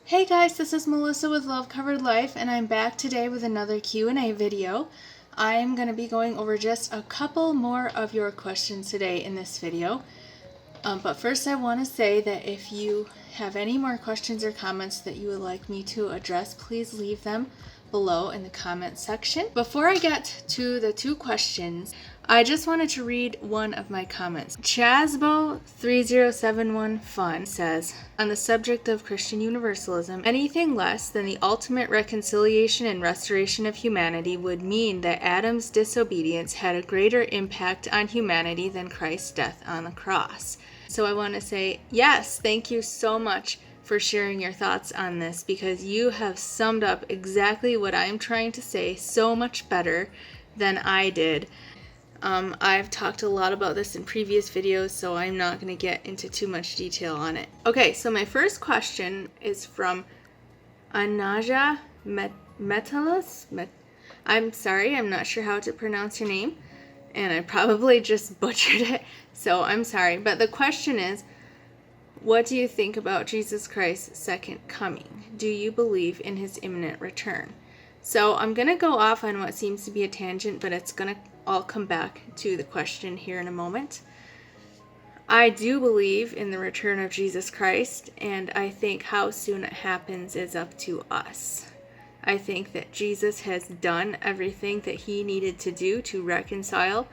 Hey guys, this is Melissa with Love Covered Life, and I'm back today with another Q&A video. I'm going to be going over just a couple more of your questions today in this video. But first I want to say that if you have any more questions or comments that you would like me to address, please leave them below in the comment section. Before I get to the two questions, I just wanted to read one of my comments. Chasbo3071 Fun says, on the subject of Christian Universalism, anything less than the ultimate reconciliation and restoration of humanity would mean that Adam's disobedience had a greater impact on humanity than Christ's death on the cross. So I want to say, yes, thank you so much for sharing your thoughts on this, because you have summed up exactly what I'm trying to say so much better than I did. I've talked a lot about this in previous videos, so I'm not going to get into too much detail on it. Okay, so my first question is from Anaja Metalis. I'm sorry, I'm not sure how to pronounce your name, and I probably just butchered it, so I'm sorry. But the question is, what do you think about Jesus Christ's second coming? Do you believe in his imminent return? So I'm going to go off on what seems to be a tangent, but it's going to all come back to the question here in a moment. I do believe in the return of Jesus Christ, and I think how soon it happens is up to us. I think that Jesus has done everything that he needed to do to reconcile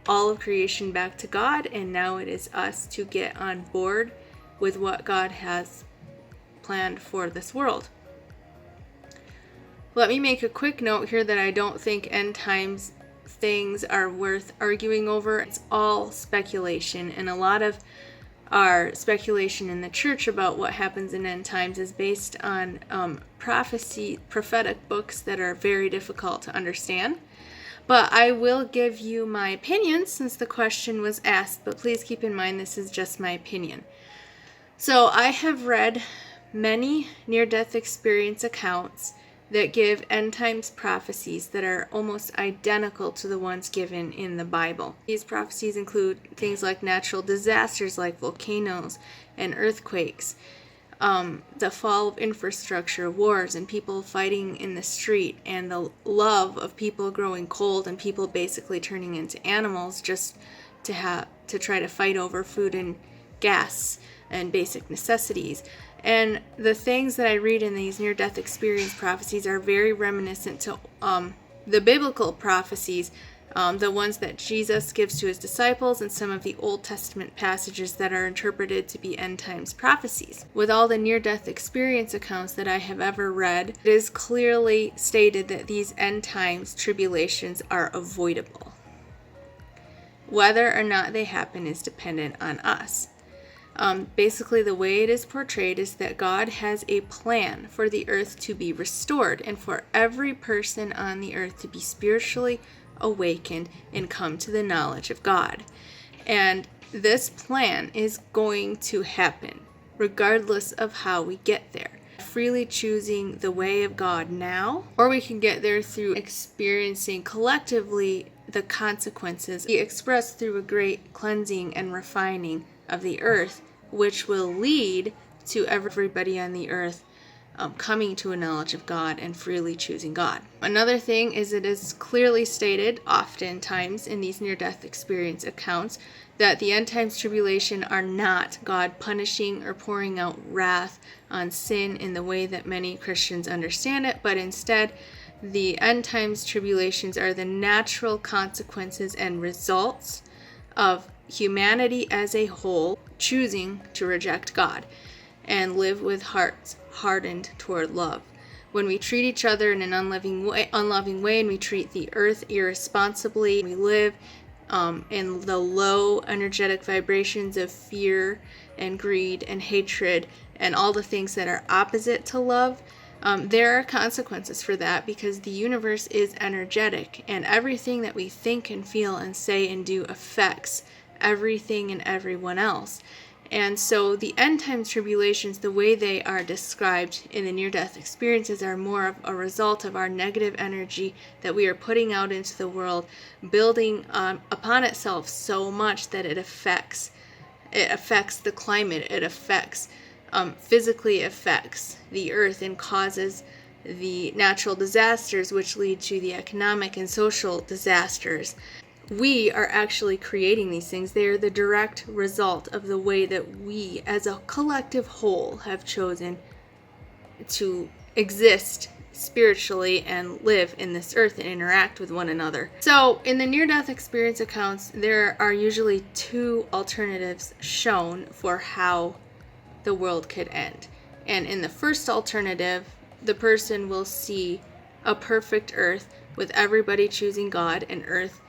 all of creation back to God, and now it is us to get on board with what God has planned for this world. Let me make a quick note here that I don't think end times things are worth arguing over. It's all speculation, and a lot of our speculation in the church about what happens in end times is based on prophetic books that are very difficult to understand. But I will give you my opinion since the question was asked, but please keep in mind this is just my opinion. So I have read many near-death experience accounts that give end times prophecies that are almost identical to the ones given in the Bible. These prophecies include things like natural disasters like volcanoes and earthquakes, the fall of infrastructure, wars, and people fighting in the street, and the love of people growing cold and people basically turning into animals just to try to fight over food and gas and basic necessities. And the things that I read in these near-death experience prophecies are very reminiscent to the biblical prophecies, the ones that Jesus gives to his disciples, and some of the Old Testament passages that are interpreted to be end times prophecies. With all the near-death experience accounts that I have ever read, it is clearly stated that these end times tribulations are avoidable. Whether or not they happen is dependent on us. Basically, the way it is portrayed is that God has a plan for the earth to be restored and for every person on the earth to be spiritually awakened and come to the knowledge of God. And this plan is going to happen regardless of how we get there. Freely choosing the way of God now, or we can get there through experiencing collectively the consequences expressed through a great cleansing and refining of the earth, which will lead to everybody on the earth coming to a knowledge of God and freely choosing God. Another thing is, it is clearly stated oftentimes in these near-death experience accounts that the end times tribulation are not God punishing or pouring out wrath on sin in the way that many Christians understand it, but instead the end times tribulations are the natural consequences and results of humanity as a whole choosing to reject God and live with hearts hardened toward love. When we treat each other in an unloving way, and we treat the earth irresponsibly, we live in the low energetic vibrations of fear and greed and hatred and all the things that are opposite to love, there are consequences for that, because the universe is energetic, and everything that we think and feel and say and do affects everything and everyone else. And so the end times tribulations, the way they are described in the near-death experiences, are more of a result of our negative energy that we are putting out into the world, building upon itself so much that it affects the climate, it affects physically affects the earth and causes the natural disasters, which lead to the economic and social disasters. We are actually creating these things. They are the direct result of the way that we, as a collective whole, have chosen to exist spiritually and live in this earth and interact with one another. So in the near-death experience accounts, there are usually two alternatives shown for how the world could end. And in the first alternative, the person will see a perfect earth with everybody choosing God, and earth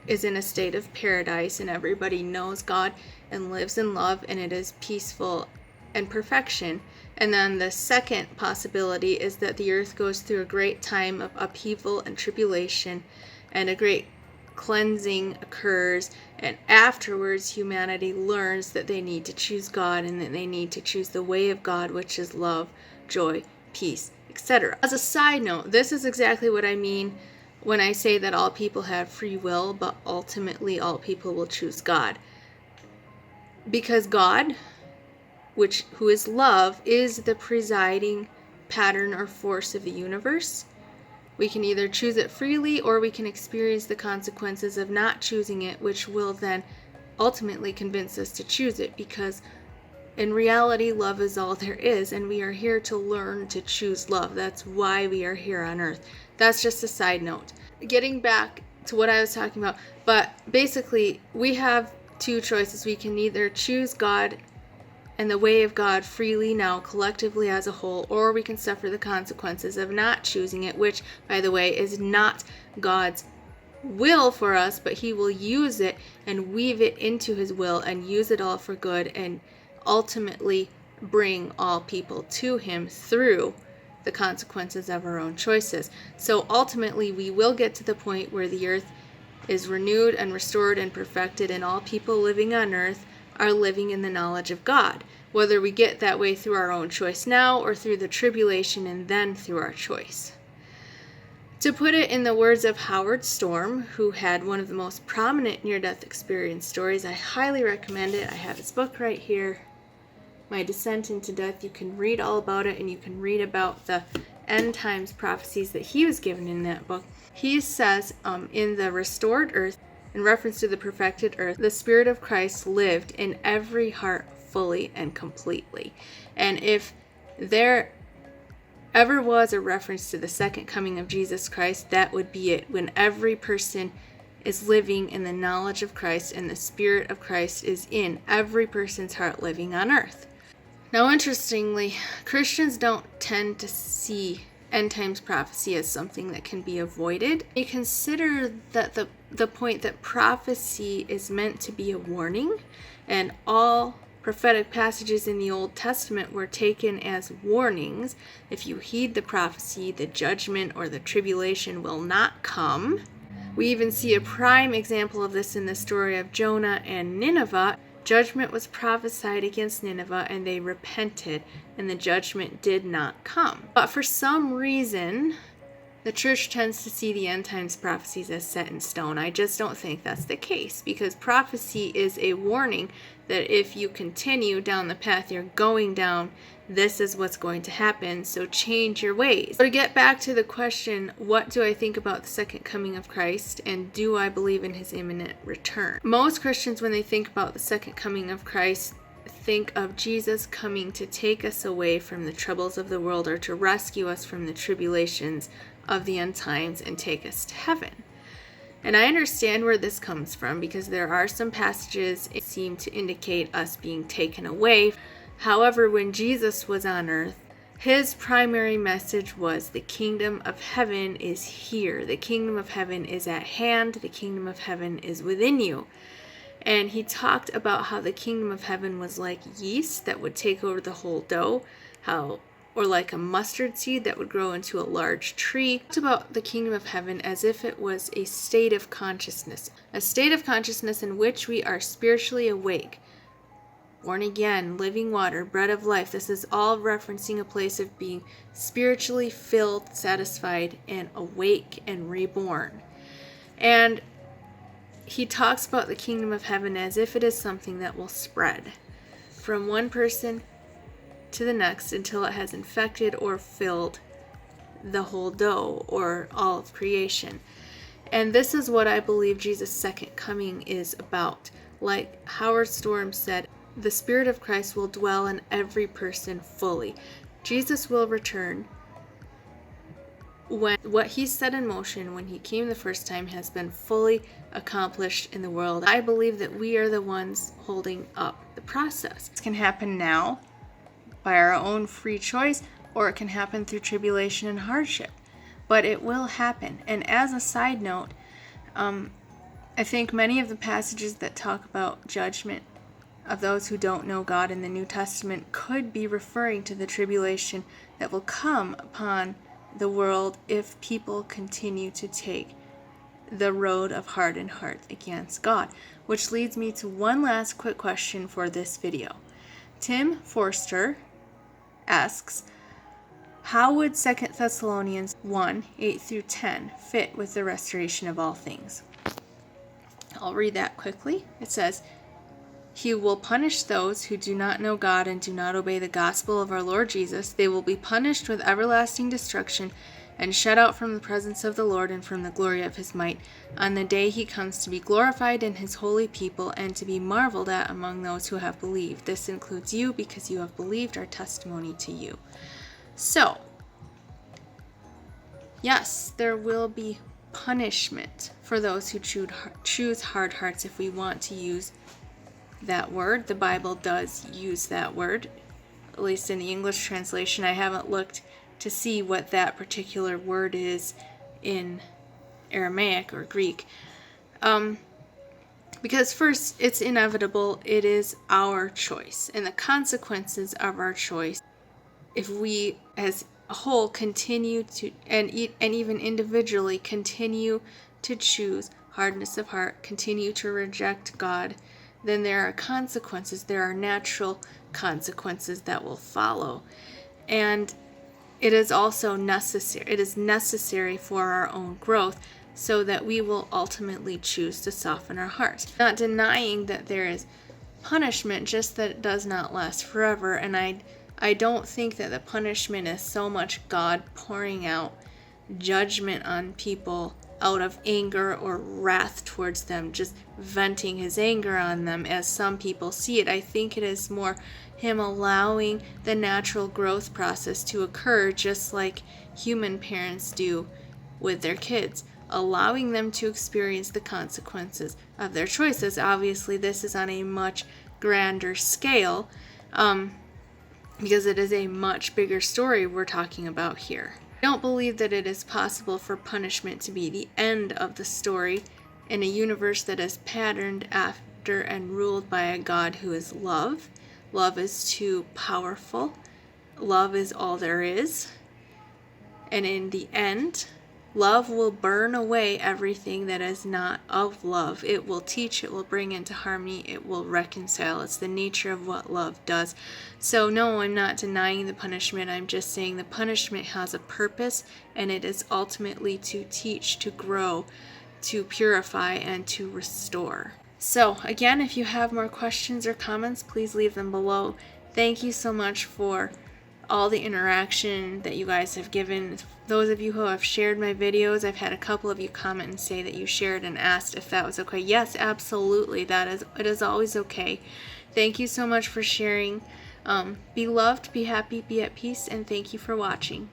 is in a state of paradise and everybody knows God and lives in love and it is peaceful and perfection. And then the second possibility is that the earth goes through a great time of upheaval and tribulation, and a great cleansing occurs, and afterwards humanity learns that they need to choose God and that they need to choose the way of God, which is love, joy, peace, etc. As a side note, this is exactly what I mean when I say that all people have free will, but ultimately all people will choose God. Because God, who is love, is the presiding pattern or force of the universe. We can either choose it freely or we can experience the consequences of not choosing it, which will then ultimately convince us to choose it, because in reality, love is all there is, and we are here to learn to choose love. That's why we are here on earth. That's just a side note. Getting back to what I was talking about, but basically, we have two choices. We can either choose God and the way of God freely now, collectively as a whole, or we can suffer the consequences of not choosing it, which, by the way, is not God's will for us, but He will use it and weave it into His will and use it all for good and ultimately bring all people to Him through the consequences of our own choices. So ultimately, we will get to the point where the earth is renewed and restored and perfected, and all people living on earth are living in the knowledge of God, whether we get that way through our own choice now or through the tribulation and then through our choice. To put it in the words of Howard Storm, who had one of the most prominent near-death experience stories, I highly recommend it. I have his book right here, My Descent into Death. You can read all about it, and you can read about the end times prophecies that he was given in that book. He says in the restored earth, in reference to the perfected earth, the Spirit of Christ lived in every heart fully and completely. And if there ever was a reference to the second coming of Jesus Christ, that would be it. When every person is living in the knowledge of Christ and the Spirit of Christ is in every person's heart living on earth. Now, interestingly, Christians don't tend to see end times prophecy as something that can be avoided. You consider that the point that prophecy is meant to be a warning, and all prophetic passages in the Old Testament were taken as warnings. If you heed the prophecy, the judgment or the tribulation will not come. We even see a prime example of this in the story of Jonah and Nineveh. Judgment was prophesied against Nineveh, and they repented, and the judgment did not come. But for some reason, the church tends to see the end times prophecies as set in stone. I just don't think that's the case, because prophecy is a warning that if you continue down the path you're going down, this is what's going to happen, so change your ways. So to get back to the question, what do I think about the second coming of Christ, and do I believe in His imminent return? Most Christians, when they think about the second coming of Christ, think of Jesus coming to take us away from the troubles of the world, or to rescue us from the tribulations of the end times and take us to heaven. And I understand where this comes from, because there are some passages that seem to indicate us being taken away. However, when Jesus was on earth, His primary message was the kingdom of heaven is here. The kingdom of heaven is at hand. The kingdom of heaven is within you. And He talked about how the kingdom of heaven was like yeast that would take over the whole dough, or like a mustard seed that would grow into a large tree. He talked about the kingdom of heaven as if it was a state of consciousness in which we are spiritually awake, born again, living water, bread of life. This is all referencing a place of being spiritually filled, satisfied, and awake and reborn. And He talks about the kingdom of heaven as if it is something that will spread. from one person to the next until it has infected or filled the whole dough or all of creation. And this is what I believe Jesus' second coming is about. Like Howard Storm said, the Spirit of Christ will dwell in every person fully. Jesus will return when what he set in motion when he came the first time has been fully accomplished in the world. I believe that we are the ones holding up the process. This can happen now by our own free choice, or it can happen through tribulation and hardship. But it will happen. And as a side note, I think many of the passages that talk about judgment of those who don't know God in the New Testament could be referring to the tribulation that will come upon the world if people continue to take the road of hardened heart against God. Which leads me to one last quick question for this video. Tim Forster asks, how would 2 Thessalonians 1, 8 through 10 fit with the restoration of all things? I'll read that quickly. It says, he will punish those who do not know God and do not obey the gospel of our Lord Jesus. They will be punished with everlasting destruction and shut out from the presence of the Lord and from the glory of his might on the day he comes to be glorified in his holy people and to be marveled at among those who have believed. This includes you, because you have believed our testimony to you. So, yes, there will be punishment for those who choose hard hearts, if we want to use that word. The Bible does use that word, at least in the English translation. I haven't looked to see what that particular word is in Aramaic or Greek. Because first, it's inevitable. It is our choice and the consequences of our choice. If we as a whole continue to, and even individually continue to choose hardness of heart, continue to reject God, then there are consequences. There are natural consequences that will follow. And it is also necessary. It is necessary for our own growth, so that we will ultimately choose to soften our hearts. Not denying that there is punishment, just that it does not last forever. And I don't think that the punishment is so much God pouring out judgment on people out of anger or wrath towards them, just venting his anger on them as some people see it. I think it is more him allowing the natural growth process to occur, just like human parents do with their kids, allowing them to experience the consequences of their choices. Obviously, this is on a much grander scale, because it is a much bigger story we're talking about here. I don't believe that it is possible for punishment to be the end of the story in a universe that is patterned after and ruled by a God who is love. Love is too powerful. Love is all there is. And in the end, love will burn away everything that is not of love. It will teach, it will bring into harmony, it will reconcile. It's the nature of what love does. So no, I'm not denying the punishment. I'm just saying the punishment has a purpose, and it is ultimately to teach, to grow, to purify, and to restore. So again, if you have more questions or comments, please leave them below. Thank you so much for all the interaction that you guys have given. Those of you who have shared my videos, I've had a couple of you comment and say that you shared and asked if that was okay. Yes, absolutely. It is always okay. Thank you so much for sharing. Be loved, be happy, be at peace, and thank you for watching.